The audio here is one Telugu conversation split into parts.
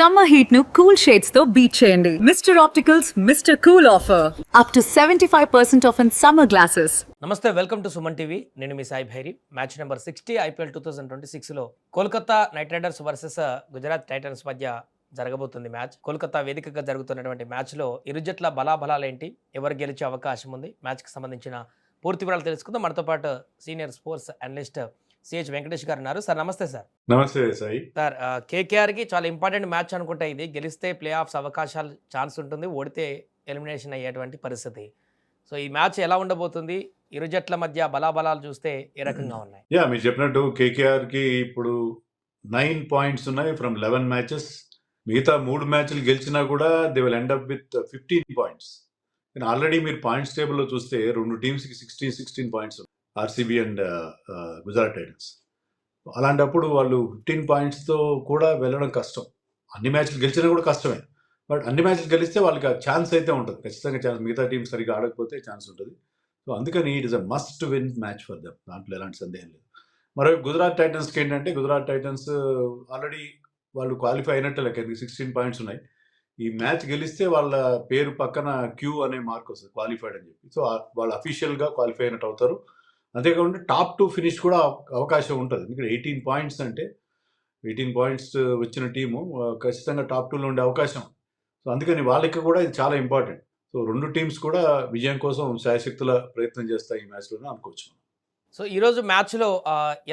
సమ్మర్ హీట్ ను కూల్ షేడ్స్ తో బీట్ చేయండి. Mister opticals mister cool offer up to 75% off in summer glasses. నమస్తే, వెల్కమ్ టు సుమన్ టీవీ. నేను మీ Sai Bhairi. Match number 60 IPL 2026లో Kolkata Knight Riders versus Gujarat Titans మధ్య జరగబోతుంది మ్యాచ్. కోల్కతా వేదికగా జరుగుతున్నటువంటి మ్యాచ్లో ఇరు జట్ల బలాబలాలేంటి, ఎవరు గెలిచే అవకాశం ఉంది, మ్యాచ్కి సంబంధించిన పూర్తి వివరాలు తెలుసుకుందాం. మనతో పాటు senior sports analyst CH Venkatesh గారు ఉన్నారు. సార్ నమస్తే. సార్ నమస్తే సాయి. సార్, కేకేఆర్కి చాలా ఇంపార్టెంట్ మ్యాచ్ అనుకుంటా ఇది. గెలిస్తే ప్లే ఆఫ్స్ అవకాశాలు ఛాన్స్ ఉంటుంది, ఓడితే ఎలిమినేషన్ అయ్యేటువంటి పరిస్థితి. సో ఈ మ్యాచ్ ఎలా ఉండబోతుంది, ఇరు జట్ల మధ్య బలాబలాలు చూస్తే ఏ రకంగా ఉన్నాయి? మీరు చెప్పినట్టు కేకేఆర్కి ఇప్పుడు 9 పాయింట్స్ ఉన్నాయి ఫ్రమ్ 11 మ్యాచెస్. మిగతా 3 మ్యాచ్లు గెలిచినా కూడా they will end up with 15 points. Already మీరు పాయింట్స్ టేబుల్లో చూస్తే రెండు టీమ్స్కి 16 points, RCB and Gujarat Titans. అలాంటప్పుడు వాళ్ళు 15 పాయింట్స్తో కూడా వెళ్ళడం కష్టం. అన్ని మ్యాచ్లు గెలిచినా కూడా కష్టమే, బట్ అన్ని మ్యాచ్లు గెలిస్తే వాళ్ళకి ఆ ఛాన్స్ అయితే ఉంటుంది, ఖచ్చితంగా ఛాన్స్. మిగతా టీం సరిగ్గా ఆడకపోతే ఛాన్స్ ఉంటుంది. సో అందుకని it is a must win match for them, దాంట్లో ఎలాంటి సందేహం లేదు. మరి గుజరాత్ టైటన్స్కి ఏంటంటే, గుజరాత్ టైటన్స్ ఆల్రెడీ వాళ్ళు క్వాలిఫై అయినట్టే లెక్క, 16 పాయింట్స్ ఉన్నాయి. ఈ మ్యాచ్ గెలిస్తే వాళ్ళ పేరు పక్కన క్యూ అనే మార్క్ వస్తుంది, క్వాలిఫైడ్ అని చెప్పి. సో వాళ్ళు అఫీషియల్గా క్వాలిఫై అయినట్టు అవుతారు. అంతేకాకుండా టాప్ 2 ఫినిష్ కూడా అవకాశం ఉంటుంది. ఎందుకంటే 18 పాయింట్స్ అంటే 18 పాయింట్స్ వచ్చిన టీము ఖచ్చితంగా టాప్ 2లో ఉండే అవకాశం. సో అందుకని వాళ్ళకి కూడా ఇది చాలా ఇంపార్టెంట్. సో రెండు టీమ్స్ కూడా విజయం కోసం శాయశక్తుల ప్రయత్నం చేస్తాయి ఈ మ్యాచ్లోనే అనుకోవచ్చు. సో ఈరోజు మ్యాచ్లో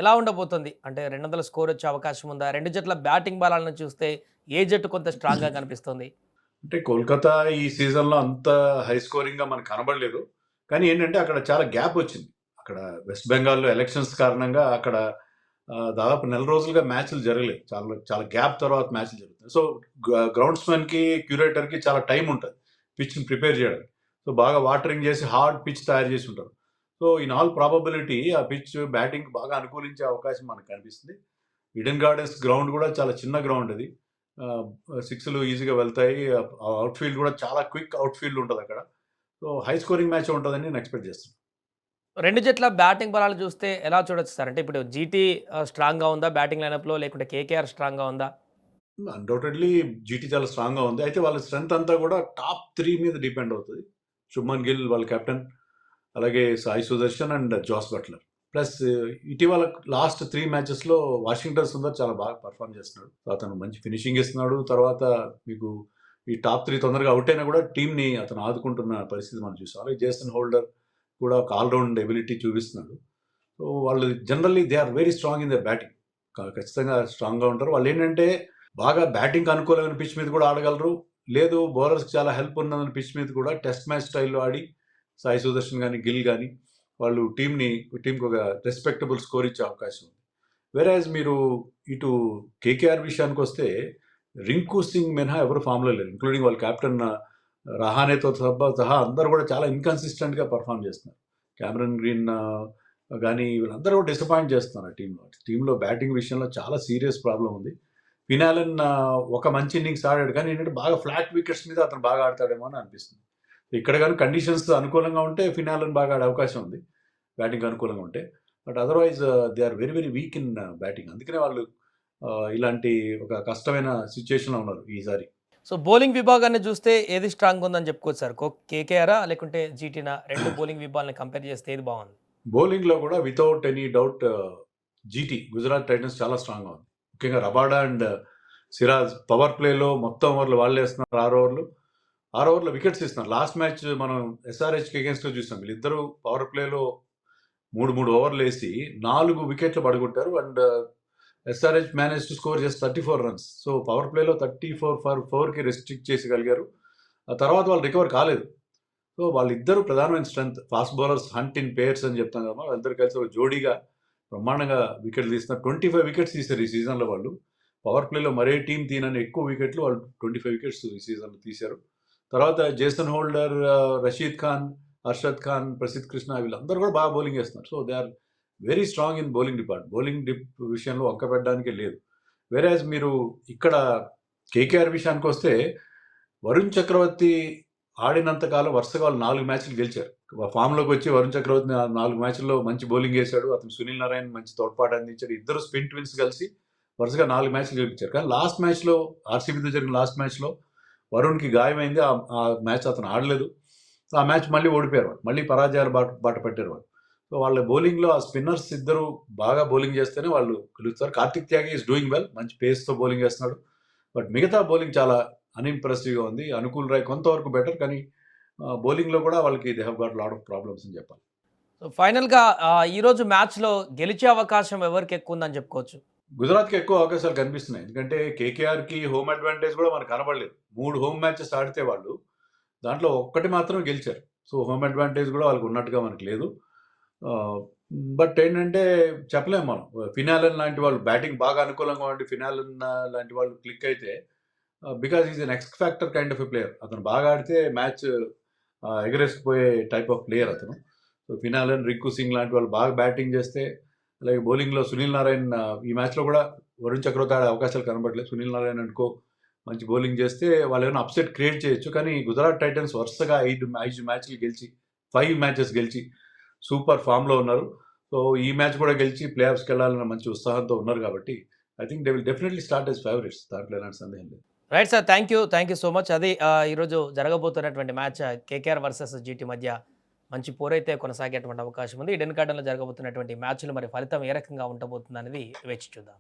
ఎలా ఉండబోతుంది అంటే 200 స్కోర్ వచ్చే అవకాశం ఉందా? రెండు జట్ల బ్యాటింగ్ బలాలను చూస్తే ఏ జట్టు కొంత స్ట్రాంగ్గా కనిపిస్తుంది? అంటే కోల్కతా ఈ సీజన్లో అంత హై స్కోరింగ్గా మనకు కనబడలేదు. కానీ ఏంటంటే అక్కడ చాలా గ్యాప్ వచ్చింది. అక్కడ వెస్ట్ బెంగాల్లో ఎలక్షన్స్ కారణంగా అక్కడ దాదాపు 4 రోజులుగా మ్యాచ్లు జరగలేదు. చాలా గ్యాప్ తర్వాత మ్యాచ్లు జరుగుతాయి. సో గ్రౌండ్స్మెన్కి, క్యూరేటర్కి చాలా టైం ఉంటుంది పిచ్ని ప్రిపేర్ చేయడానికి. సో బాగా వాటరింగ్ చేసి హార్డ్ పిచ్ తయారు చేసి ఉంటారు. సో ఇన్ ఆల్ ప్రాబబిలిటీ ఆ పిచ్ బ్యాటింగ్ బాగా అనుకూలించే అవకాశం మనకు కనిపిస్తుంది. ఈడెన్ గార్డెన్స్ గ్రౌండ్ కూడా చాలా చిన్న గ్రౌండ్ అది, 6లు ఈజీగా వెళ్తాయి. అవుట్ఫీల్డ్ కూడా చాలా క్విక్ అవుట్ఫీల్డ్ ఉంటుంది అక్కడ. సో హై స్కోరింగ్ మ్యాచ్ ఉంటుందని నేను ఎక్స్పెక్ట్ చేస్తున్నాను. రెండు జట్ల బ్యాటింగ్ బలాలు చూస్తే ఎలా చూడొచ్చు సార్? అంటే ఇప్పుడు జీటీ స్ట్రాంగ్గా ఉందా బ్యాటింగ్ లైనప్లో, లేకుంటే కేకేఆర్ స్ట్రాంగ్గా ఉందా? అన్డౌటెడ్లీ జీటీ చాలా స్ట్రాంగ్గా ఉంది. అయితే వాళ్ళ స్ట్రెంత్ అంతా కూడా టాప్ 3 మీద డిపెండ్ అవుతుంది. శుభ్మన్ గిల్ వాళ్ళ కెప్టెన్, అలాగే Sai Sudharsan and Jos Buttler. Plus ఇటీవల లాస్ట్ 3 మ్యాచెస్లో వాషింగ్టన్ సుందర్ చాలా బాగా పర్ఫామ్ చేస్తున్నాడు. అతను మంచి ఫినిషింగ్ ఇస్తున్నాడు. తర్వాత మీకు ఈ టాప్ 3 తొందరగా అవుట్ అయినా కూడా టీంని అతను ఆదుకుంటున్న పరిస్థితి మనం చూసాం. అలాగే జేసన్ హోల్డర్ కూడా ఒక ఆల్రౌండ్ ఎబిలిటీ చూపిస్తున్నాడు. సో వాళ్ళు generally they are very strong in the batting. ఖచ్చితంగా స్ట్రాంగ్గా ఉంటారు. వాళ్ళు ఏంటంటే బాగా బ్యాటింగ్ అనుకూలమైన పిచ్ మీద కూడా ఆడగలరు, లేదు బౌలర్స్కి చాలా హెల్ప్ ఉన్నదని పిచ్ మీద కూడా టెస్ట్ మ్యాచ్ స్టైల్లో ఆడి సాయి సుదర్శన్ కానీ, గిల్ కానీ వాళ్ళు టీంకి ఒక రెస్పెక్టబుల్ స్కోర్ ఇచ్చే అవకాశం ఉంది. వేరేజ్ మీరు ఇటు కేకేఆర్ విషయానికి వస్తే రింకు సింగ్ మినహా ఎవరు ఫామ్లో లేరు, ఇంక్లూడింగ్ వాళ్ళ కెప్టెన్ రహానేతో సహా అందరూ కూడా చాలా ఇన్కన్సిస్టెంట్గా పర్ఫామ్ చేస్తున్నారు. క్యామరన్ గ్రీన్ కానీ వీళ్ళందరూ కూడా డిసప్పాయింట్ చేస్తున్నారు టీంలో బ్యాటింగ్ విషయంలో చాలా సీరియస్ ప్రాబ్లం ఉంది. ఫినాలన్ ఒక మంచి ఇన్నింగ్స్ ఆడాడు, కానీ ఏంటంటే బాగా ఫ్లాట్ వికెట్స్ మీద అతను బాగా ఆడతాడేమో అని అనిపిస్తుంది. ఇక్కడ కానీ కండిషన్స్ అనుకూలంగా ఉంటే ఫినాలన్ బాగా ఆడే అవకాశం ఉంది, బ్యాటింగ్ అనుకూలంగా ఉంటే. But otherwise they are very very weak in batting. అందుకనే వాళ్ళు ఇలాంటి ఒక కష్టమైన సిచ్యుయేషన్లో ఉన్నారు ఈసారి. సో బౌలింగ్ విభాగాన్ని చూస్తే ఏది స్ట్రాంగ్ ఉందని చెప్పుకోవచ్చు సార్? కేకేఆరా లేకుంటే జీటీనా? రెండు బౌలింగ్ విభాగాన్ని కంపేర్ చేస్తే ఏది బాగుంది? బౌలింగ్లో కూడా without any doubt GT Gujarat Titans చాలా స్ట్రాంగ్గా ఉంది. ముఖ్యంగా రబాడా అండ్ సిరాజ్ పవర్ ప్లేలో మొత్తం ఓవర్లు వాళ్ళు వేస్తున్నారు. 6 ఓవర్ల వికెట్స్ ఇస్తున్నారు. లాస్ట్ మ్యాచ్ మనం ఎస్ఆర్హెచ్కి అగేన్స్ట్గా చూసాం. వీళ్ళిద్దరూ పవర్ ప్లేలో 3 ఓవర్లు వేసి 4 వికెట్లు పడగొట్టారు. And SRH manage to score just 34 runs. So power ప్లేలో 34 for 4కి రెస్ట్రిక్ట్ చేసగలిగారు. ఆ తర్వాత వాళ్ళు రికవర్ కాలేదు. సో వాళ్ళిద్దరూ ప్రధానమైన strength. Fast bowlers hunt in pairs అని చెప్తాం కదా, వాళ్ళిద్దరు కలిసి ఒక జోడీగా బ్రహ్మాండంగా వికెట్లు తీస్తున్నారు. 25 వికెట్స్ తీశారు ఈ సీజన్లో వాళ్ళు. పవర్ ప్లేలో మరే టీం తీనని ఎక్కువ వికెట్లు వాళ్ళు 25 వికెట్స్ ఈ సీజన్లో తీశారు. తర్వాత జేసన్ హోల్డర్, రషీద్ ఖాన్, అర్షద్ ఖాన్, ప్రసిద్ధ్ కృష్ణ వీళ్ళందరూ కూడా బాగా బౌలింగ్ చేస్తున్నారు. So they are very strong in bowling department. Bowling డిప్ విషయంలో వంక పెట్టడానికే లేదు. వేరేజ్ మీరు ఇక్కడ కేకేఆర్ విషయానికి వస్తే వరుణ్ చక్రవర్తి ఆడినంతకాలం వరుసగా వాళ్ళు 4 మ్యాచ్లు గెలిచారు. ఫామ్లోకి వచ్చి వరుణ్ చక్రవర్తి 4 మ్యాచ్ల్లో మంచి బౌలింగ్ వేశాడు. అతను సునీల్ నారాయణ్ మంచి తోడ్పాటు అందించాడు. ఇద్దరు స్పిన్ ట్విన్స్ కలిసి వరుసగా 4 మ్యాచ్లు గెలిపించారు. కానీ లాస్ట్ మ్యాచ్లో ఆర్సీబీతో జరిగిన లాస్ట్ మ్యాచ్లో వరుణ్కి గాయమైంది. ఆ మ్యాచ్ అతను ఆడలేదు. ఆ మ్యాచ్ మళ్ళీ ఓడిపోయారు వాళ్ళు. మళ్ళీ పరాజయాలు బాట పట్టారు వాళ్ళు. సో వాళ్ళ బౌలింగ్లో ఆ స్పిన్నర్స్ ఇద్దరు బాగా బౌలింగ్ చేస్తేనే వాళ్ళు గెలుస్తారు. కార్తిక్ త్యాగి ఈస్ డూయింగ్ వెల్, మంచి పేస్తో బౌలింగ్ చేస్తున్నాడు. బట్ మిగతా బౌలింగ్ చాలా అన్ఇంప్రెసివ్గా ఉంది. అనుకూల్ రాయ్ కొంతవరకు బెటర్, కానీ బౌలింగ్లో కూడా వాళ్ళకి they have got lot of problems అని చెప్పాలి. సో ఫైనల్గా ఈరోజు మ్యాచ్లో గెలిచే అవకాశం ఎవరికి ఎక్కువ ఉందని చెప్పుకోవచ్చు? గుజరాత్కి ఎక్కువ అవకాశాలు కనిపిస్తున్నాయి. ఎందుకంటే కేకేఆర్కి హోమ్ అడ్వాంటేజ్ కూడా మనకు కనబడలేదు. 3 హోమ్ మ్యాచెస్ ఆడితే వాళ్ళు దాంట్లో ఒక్కటి మాత్రం గెలిచారు. సో హోమ్ అడ్వాంటేజ్ కూడా వాళ్ళకి ఉన్నట్టుగా మనకు లేదు. బట్ ఏంటంటే చెప్పలేము మనం. ఫినాలన్ లాంటి వాళ్ళు బ్యాటింగ్ బాగా అనుకూలంగా ఉండి ఫినాలన్ లాంటి వాళ్ళు క్లిక్ అయితే, because is an X factor kind of a player. అతను బాగా ఆడితే మ్యాచ్ ఎగరేసుకుపోయే టైప్ ఆఫ్ ప్లేయర్ అతను. సో ఫినాలన్, రిక్కు సింగ్ లాంటి వాళ్ళు బాగా బ్యాటింగ్ చేస్తే, అలాగే బౌలింగ్లో సునీల్ నారాయణ్ ఈ మ్యాచ్లో కూడా వరుణ్ చక్రవర్తి ఆడే అవకాశాలు కనబడలేదు. సునీల్ నారాయణ్ అనుకో మంచి బౌలింగ్ చేస్తే వాళ్ళు ఏమైనా అప్సెట్ క్రియేట్ చేయొచ్చు. కానీ గుజరాత్ టైటన్స్ వరుసగా 5 మ్యాచ్లు గెలిచి 5 మ్యాచెస్ గెలిచి సూపర్ ఫామ్లో ఉన్నారు. సో ఈ మ్యాచ్ కూడా గెలిచి ప్లే ఆఫ్స్కి వెళ్ళాలన్న మంచి ఉత్సాహంతో ఉన్నారు. కాబట్టి I think they will definitely start as favourites. దాంట్లో ఎలాంటి సందేహం లేదు. Right sir, thank you so much. అది ఈరోజు జరగబోతున్నటువంటి మ్యాచ్ కేకేఆర్ వర్సెస్ జీటీ మధ్య మంచి పోరైతే కొనసాగేటువంటి అవకాశం ఉంది. ఈడెన్ గార్డెన్లో జరగబోతున్నటువంటి మ్యాచ్లు మరి ఫలితం ఏ రకంగా ఉండబోతుంది అనేది వేచి చూద్దాం.